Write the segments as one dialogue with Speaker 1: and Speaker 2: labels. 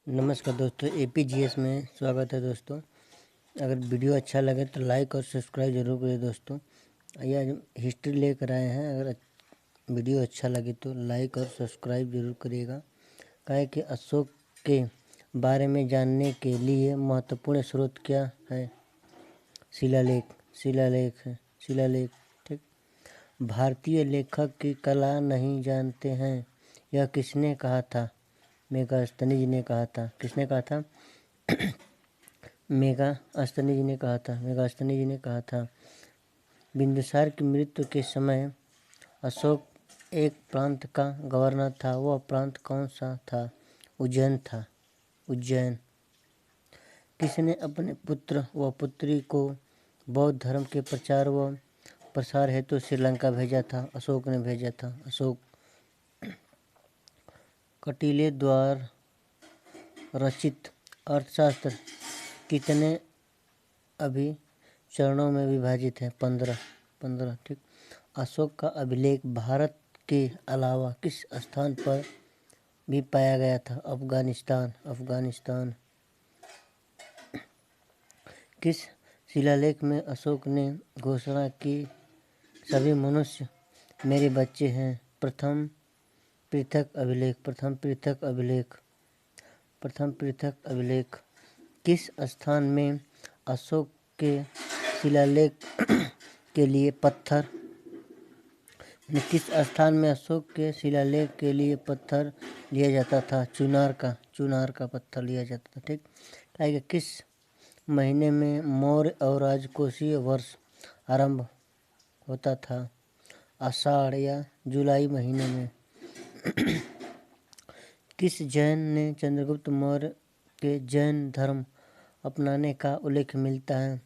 Speaker 1: नमस्कार दोस्तों, एपीजीएस में स्वागत है दोस्तों। अगर वीडियो अच्छा लगे तो लाइक और सब्सक्राइब जरूर करिए दोस्तों। आइए आज हम हिस्ट्री लेकर आए हैं। अगर वीडियो अच्छा लगे तो लाइक और सब्सक्राइब जरूर करिएगा। कहा है कि अशोक के बारे में जानने के लिए महत्वपूर्ण स्रोत क्या है? शिलालेख। ठीक। भारतीय लेखक की कला नहीं जानते हैं, यह किसने कहा था? मेगास्थनीज ने कहा था। किसने कहा था? मेगास्थनीज ने कहा था। बिंदुसार की मृत्यु के समय अशोक एक प्रांत का गवर्नर था। वह प्रांत कौन सा था? उज्जैन। किसने अपने पुत्र व पुत्री को बौद्ध धर्म के प्रचार व प्रसार हेतु श्रीलंका भेजा था? अशोक ने भेजा था। अशोक। कटीले द्वारा रचित अर्थशास्त्र कितने अभिचरणों में विभाजित है? 15। ठीक। अशोक का अभिलेख भारत के अलावा किस स्थान पर भी पाया गया था? अफगानिस्तान। किस शिलालेख में अशोक ने घोषणा की, सभी मनुष्य मेरे बच्चे हैं? प्रथम पृथक अभिलेख। किस स्थान में अशोक के शिलालेख के लिए पत्थर लिया जाता था? चुनार का पत्थर लिया जाता था। ठीक। आएगा, किस महीने में मौर्य और राजकोषीय वर्ष आरंभ होता था? आषाढ़ या जुलाई महीने में। किस जैन ने चंद्रगुप्त मौर्य के जैन धर्म अपनाने का उल्लेख मिलता है?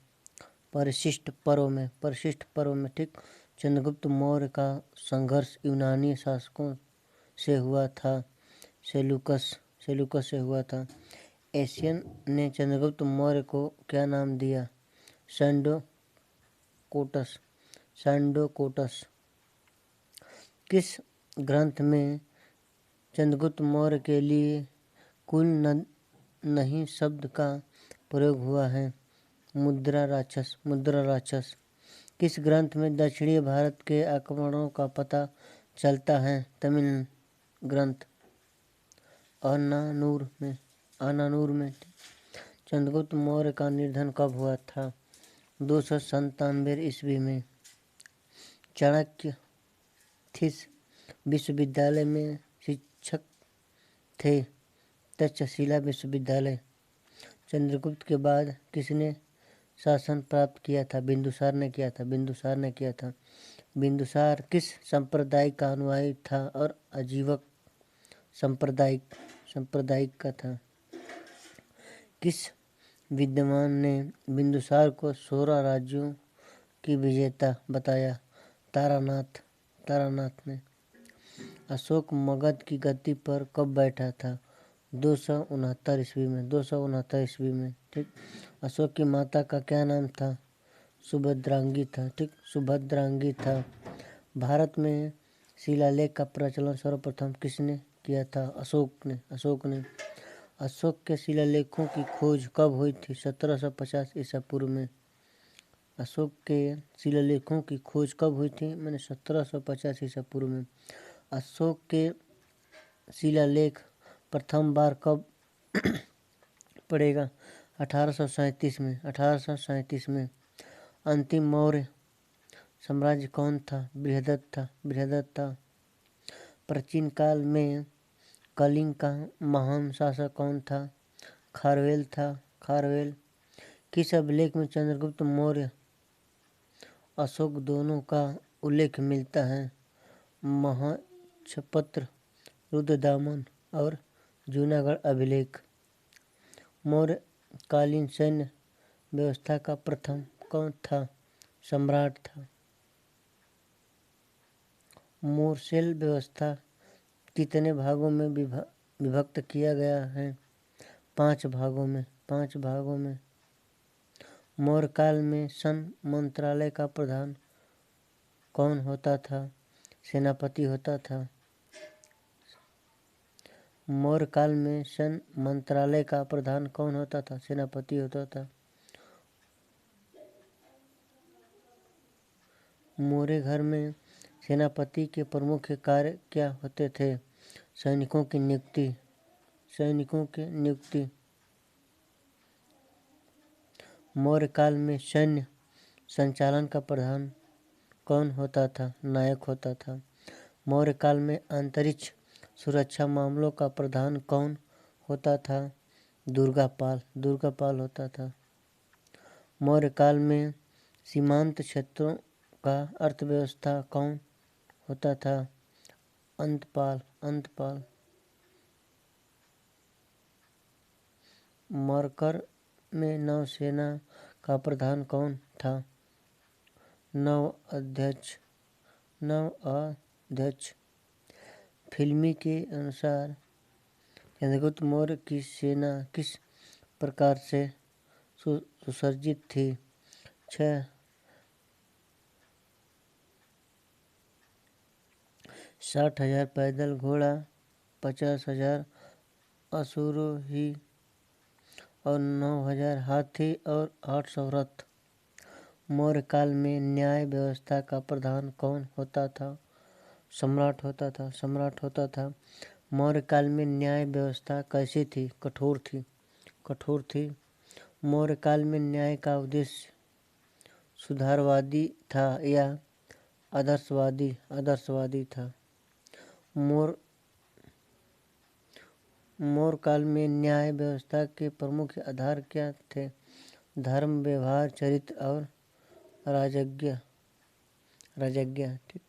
Speaker 1: परिशिष्ट पर्व में। ठीक। चंद्रगुप्त मौर्य का संघर्ष यूनानी शासकों से हुआ था। सेलूकस से हुआ था। एशियन ने चंद्रगुप्त मौर्य को क्या नाम दिया? सैंडोकोटस। किस ग्रंथ में चंद्रगुप्त मौर्य के लिए कुल नहीं शब्द का प्रयोग हुआ है? मुद्रा राक्षस। किस ग्रंथ में दक्षिणी भारत के आक्रमणों का पता चलता है? तमिल ग्रंथ अनानूर में। चंद्रगुप्त मौर्य का निधन कब हुआ था? 297 ईस्वी में। चाणक्य किस विश्वविद्यालय में शिक्षक थे? तक्षशिला विश्वविद्यालय। चंद्रगुप्त के बाद किसने शासन प्राप्त किया था? बिंदुसार ने किया था। बिंदुसार किस संप्रदाय का अनुयायी था और आजीवक सांप्रदायिक का था? किस विद्वान ने बिंदुसार को 16 राज्यों की विजेता बताया? तारानाथ ने। अशोक मगध की गद्दी पर कब बैठा था? 269 ईस्वी में। ठीक। अशोक की माता का क्या नाम था? सुभद्रांगी था। भारत में शिलालेख का प्रचलन सर्वप्रथम किसने किया था? अशोक ने। अशोक के शिलालेखों की खोज कब हुई थी? 1750 ईसा पूर्व में। अशोक के शिलालेखों की खोज कब हुई थी? 1750 ईसा पूर्व में। अशोक के शिलालेख प्रथम बार कब पड़ेगा? 1837 में। अंतिम मौर्य साम्राज्य कौन था? बृहदत्त था। प्राचीन काल में कलिंग का महान शासक कौन था? खारवेल। किस अभिलेख में चंद्रगुप्त मौर्य अशोक दोनों का उल्लेख मिलता है? महेश्वरपत्र, रुद्रदामन और जूनागढ़ अभिलेख। मौर्य कालीन सैन्य व्यवस्था का प्रथम कौन था? सम्राट था। मोर्सेल व्यवस्था कितने भागों में विभक्त किया गया है? 5 भागों में। मौर्य काल में सन मंत्रालय का प्रधान कौन होता था? सेनापति होता था। मौर्य काल में सैन्य मंत्रालय का प्रधान कौन होता था? सेनापति होता था। मौर्य घर में सेनापति के प्रमुख कार्य क्या होते थे? सैनिकों की नियुक्ति। मौर्य काल में सैन्य संचालन का प्रधान कौन होता था? नायक होता था। मौर्य काल में अंतरिक्ष सुरक्षा मामलों का प्रधान कौन होता था? दुर्गापाल होता था। मौर्य काल में सीमांत क्षेत्रों का अर्थव्यवस्था कौन होता था? अंतपाल। मरकर में नौसेना का प्रधान कौन था? नवाध्यक्ष। फिल्मी के अनुसार चंद्रगुप्त मौर्य की सेना किस प्रकार से सुसज्जित थी? 60,000 पैदल घोड़ा, 50,000 अश्वारोही और 9,000 हाथी और 800 रथ। मौर्य काल में न्याय व्यवस्था का प्रधान कौन होता था? सम्राट होता था। मौर्य काल में न्याय व्यवस्था कैसी थी? कठोर थी। मौर्य काल में न्याय का उद्देश्य सुधारवादी था या आदर्शवादी था? मौर्य काल में न्याय व्यवस्था के प्रमुख आधार क्या थे? धर्म, व्यवहार, चरित्र और राजज्ञा। ठीक।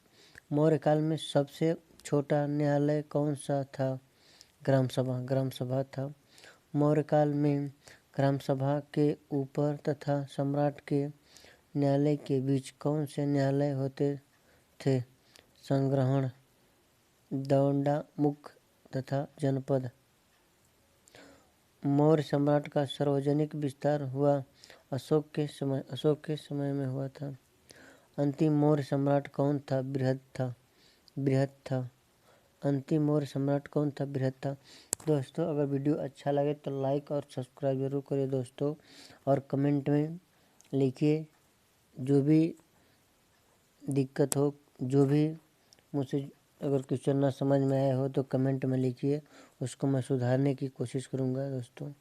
Speaker 1: मौर्य काल में सबसे छोटा न्यायालय कौन सा था? ग्राम सभा था। मौर्य काल में ग्राम सभा के ऊपर तथा सम्राट के न्यायालय के बीच कौन से न्यायालय होते थे? संग्रहण, दौंडा, मुख्य तथा जनपद। मौर्य सम्राट का सार्वजनिक विस्तार हुआ अशोक के समय में हुआ था। अंतिम मौर्य सम्राट कौन था? बृहद था। अंतिम मौर्य सम्राट कौन था? बृहद था। दोस्तों, अगर वीडियो अच्छा लगे तो लाइक और सब्सक्राइब जरूर करिए दोस्तों, और कमेंट में लिखिए जो भी दिक्कत हो, जो भी मुझसे अगर क्वेश्चन ना समझ में आया हो तो कमेंट में लिखिए, उसको मैं सुधारने की कोशिश करूँगा दोस्तों।